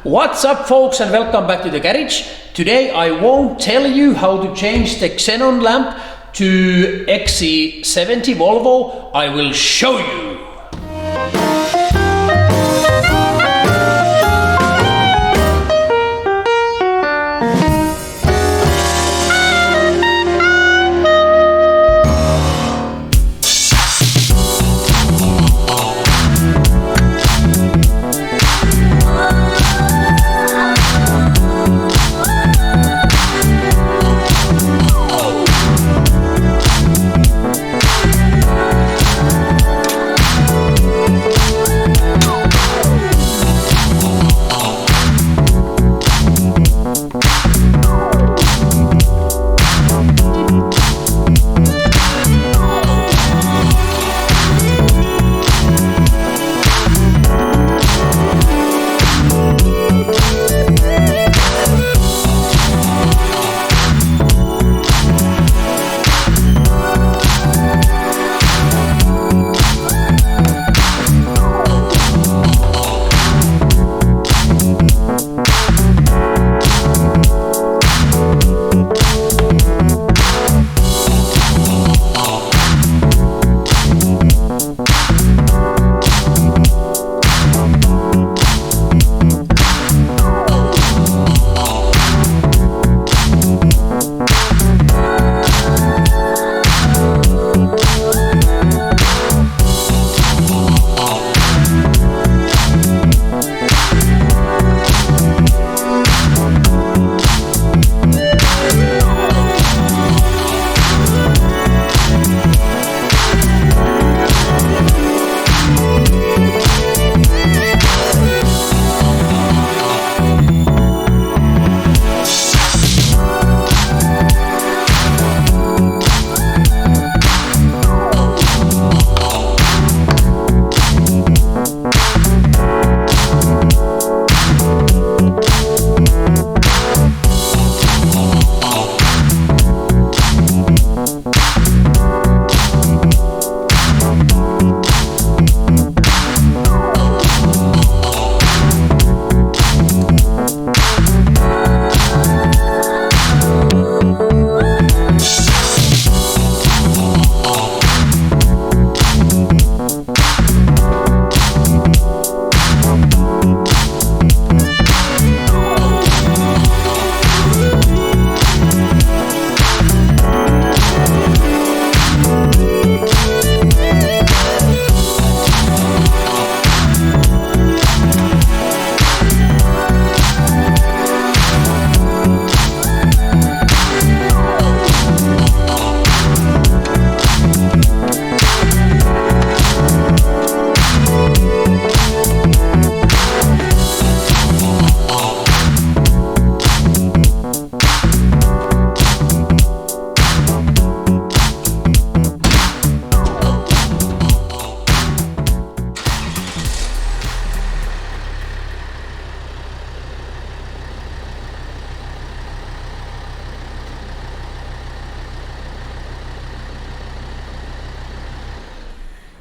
What's up folks and welcome back to the garage. Today I won't tell you how to change the xenon lamp to XC70 Volvo. I will show you.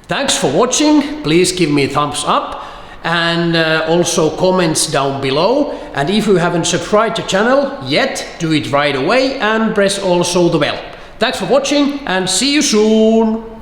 Thanks for watching. Please give me a thumbs up and also comments down below. And if you haven't subscribed to the channel yet, do it right away and press also the bell. Thanks for watching and see you soon.